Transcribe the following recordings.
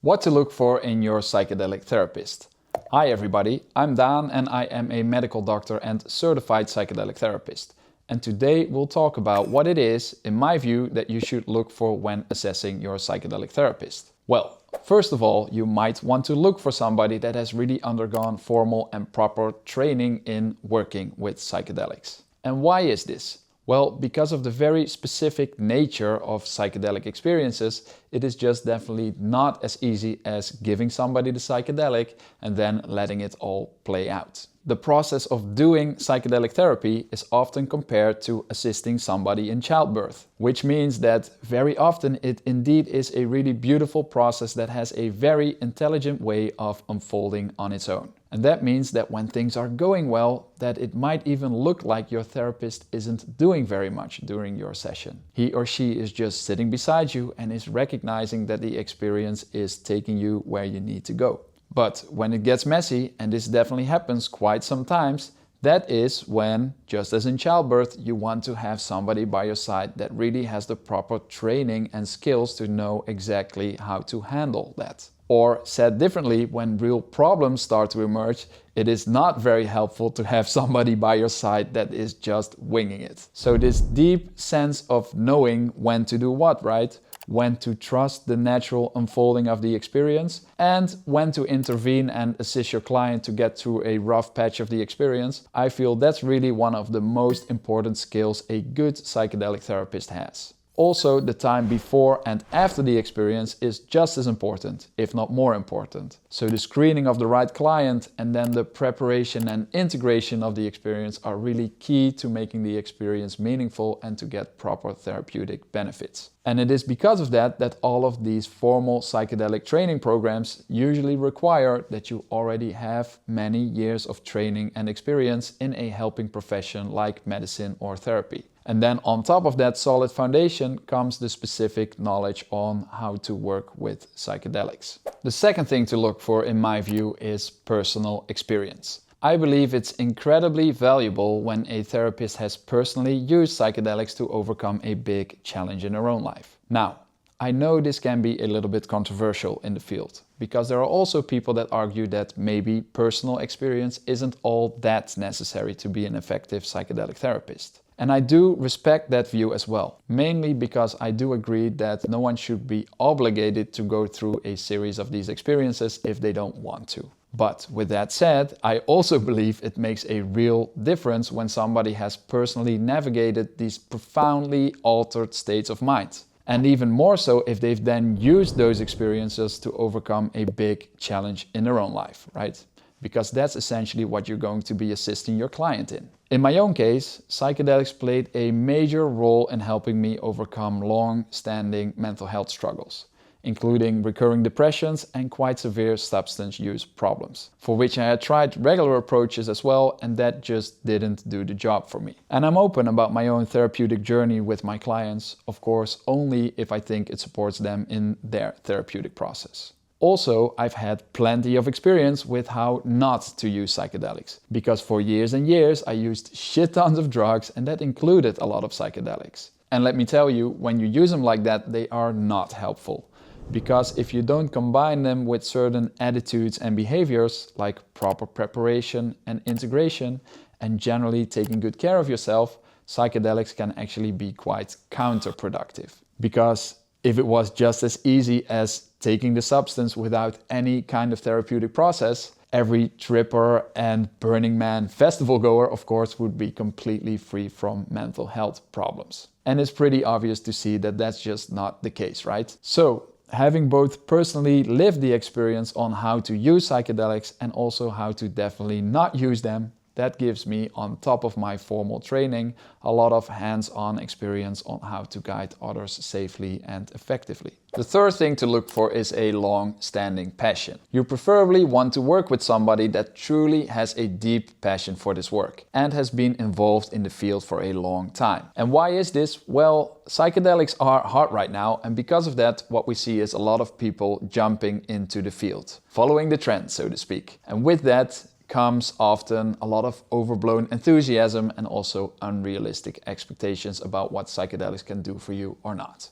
What to look for in your psychedelic therapist. Hi everybody, I'm Daan and I am a medical doctor and certified psychedelic therapist. And today we'll talk about what it is, in my view, that you should look for when assessing your psychedelic therapist. Well, first of all, you might want to look for somebody that has really undergone formal and proper training in working with psychedelics. And why is this? Well, because of the very specific nature of psychedelic experiences, it is just definitely not as easy as giving somebody the psychedelic and then letting it all play out. The process of doing psychedelic therapy is often compared to assisting somebody in childbirth, which means that very often it indeed is a really beautiful process that has a very intelligent way of unfolding on its own. And that means that when things are going well, that it might even look like your therapist isn't doing very much during your session. He or she is just sitting beside you and is recognizing that the experience is taking you where you need to go. But when it gets messy, and this definitely happens quite sometimes, that is when, just as in childbirth, you want to have somebody by your side that really has the proper training and skills to know exactly how to handle that. Or said differently, when real problems start to emerge, it is not very helpful to have somebody by your side that is just winging it. So this deep sense of knowing when to do what, right? When to trust the natural unfolding of the experience and when to intervene and assist your client to get through a rough patch of the experience, I feel that's really one of the most important skills a good psychedelic therapist has. Also, the time before and after the experience is just as important, if not more important. So the screening of the right client and then the preparation and integration of the experience are really key to making the experience meaningful and to get proper therapeutic benefits. And it is because of that that all of these formal psychedelic training programs usually require that you already have many years of training and experience in a helping profession like medicine or therapy. And then on top of that solid foundation comes the specific knowledge on how to work with psychedelics. The second thing to look for, in my view, is personal experience. I believe it's incredibly valuable when a therapist has personally used psychedelics to overcome a big challenge in their own life. Now, I know this can be a little bit controversial in the field, because there are also people that argue that maybe personal experience isn't all that necessary to be an effective psychedelic therapist. And I do respect that view as well, mainly because I do agree that no one should be obligated to go through a series of these experiences if they don't want to. But with that said, I also believe it makes a real difference when somebody has personally navigated these profoundly altered states of mind. And even more so if they've then used those experiences to overcome a big challenge in their own life, right? Because that's essentially what you're going to be assisting your client in. In my own case, psychedelics played a major role in helping me overcome long-standing mental health struggles, including recurring depressions and quite severe substance use problems, for which I had tried regular approaches as well, and that just didn't do the job for me. And I'm open about my own therapeutic journey with my clients, of course, only if I think it supports them in their therapeutic process. Also, I've had plenty of experience with how not to use psychedelics, because for years and years I used shit tons of drugs, and that included a lot of psychedelics. And let me tell you, when you use them like that, they are not helpful. Because if you don't combine them with certain attitudes and behaviors, like proper preparation and integration, and generally taking good care of yourself, psychedelics can actually be quite counterproductive. Because if it was just as easy as taking the substance without any kind of therapeutic process, every tripper and Burning Man festival goer, of course, would be completely free from mental health problems. And it's pretty obvious to see that that's just not the case, right? So, having both personally lived the experience on how to use psychedelics and also how to definitely not use them, that gives me, on top of my formal training, a lot of hands-on experience on how to guide others safely and effectively. The third thing to look for is a long-standing passion. You preferably want to work with somebody that truly has a deep passion for this work and has been involved in the field for a long time. And why is this? Well, psychedelics are hot right now, and because of that, what we see is a lot of people jumping into the field, following the trend, so to speak. And with that comes often a lot of overblown enthusiasm and also unrealistic expectations about what psychedelics can do for you or not.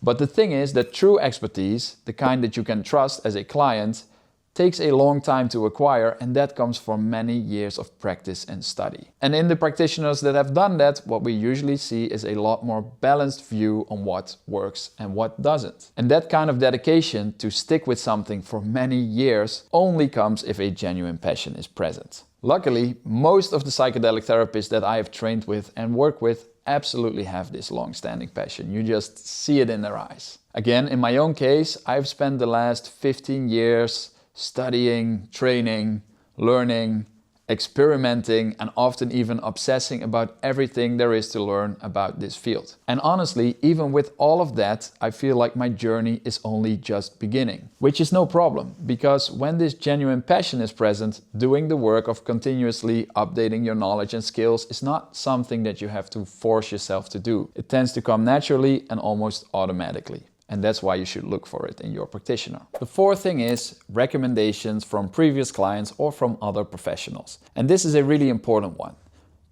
But the thing is that true expertise, the kind that you can trust as a client, takes a long time to acquire, and that comes from many years of practice and study. And in the practitioners that have done that, what we usually see is a lot more balanced view on what works and what doesn't. And that kind of dedication to stick with something for many years only comes if a genuine passion is present. Luckily, most of the psychedelic therapists that I have trained with and work with absolutely have this long-standing passion. You just see it in their eyes. Again, in my own case, I've spent the last 15 years studying, training, learning, experimenting, and often even obsessing about everything there is to learn about this field. And honestly, even with all of that, I feel like my journey is only just beginning, which is no problem, because when this genuine passion is present, doing the work of continuously updating your knowledge and skills is not something that you have to force yourself to do. It tends to come naturally and almost automatically. And that's why you should look for it in your practitioner. The fourth thing is recommendations from previous clients or from other professionals. And this is a really important one.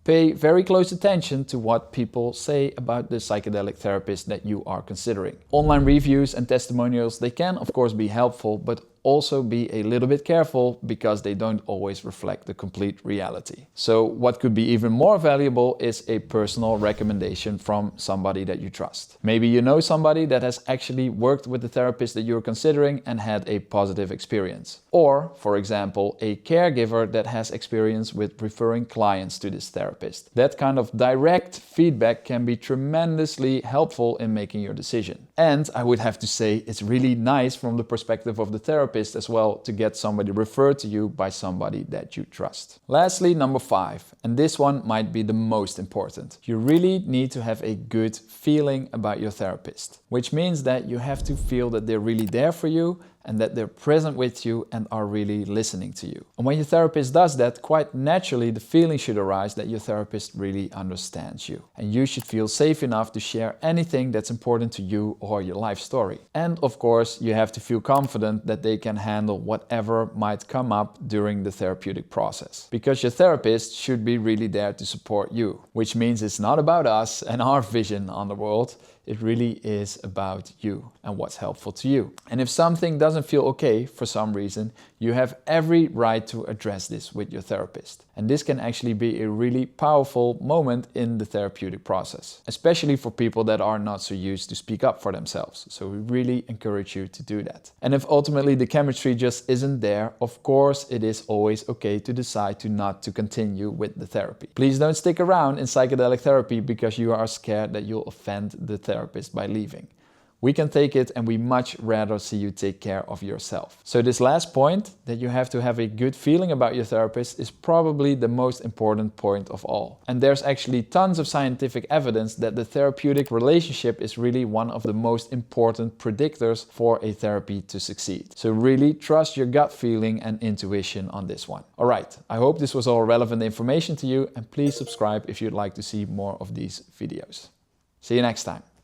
Pay very close attention to what people say about the psychedelic therapist that you are considering. Online reviews and testimonials, they can of course be helpful, but also be a little bit careful because they don't always reflect the complete reality. So what could be even more valuable is a personal recommendation from somebody that you trust. Maybe you know somebody that has actually worked with the therapist that you're considering and had a positive experience. Or, for example, a caregiver that has experience with referring clients to this therapist. That kind of direct feedback can be tremendously helpful in making your decision. And I would have to say it's really nice from the perspective of the therapist as well to get somebody referred to you by somebody that you trust. Lastly, number 5, and this one might be the most important. You really need to have a good feeling about your therapist, which means that you have to feel that they're really there for you and that they're present with you and are really listening to you. And when your therapist does that, quite naturally the feeling should arise that your therapist really understands you. And you should feel safe enough to share anything that's important to you or your life story. And of course, you have to feel confident that they can handle whatever might come up during the therapeutic process. Because your therapist should be really there to support you, which means it's not about us and our vision on the world. It really is about you and what's helpful to you. And if something doesn't feel okay for some reason, you have every right to address this with your therapist. And this can actually be a really powerful moment in the therapeutic process, especially for people that are not so used to speak up for themselves. So we really encourage you to do that. And if ultimately the chemistry just isn't there, of course it is always okay to decide to not to continue with the therapy. Please don't stick around in psychedelic therapy because you are scared that you'll offend the therapist by leaving. We can take it and we much rather see you take care of yourself. So this last point, that you have to have a good feeling about your therapist, is probably the most important point of all. And there's actually tons of scientific evidence that the therapeutic relationship is really one of the most important predictors for a therapy to succeed. So really trust your gut feeling and intuition on this one. All right, I hope this was all relevant information to you, and please subscribe if you'd like to see more of these videos. See you next time.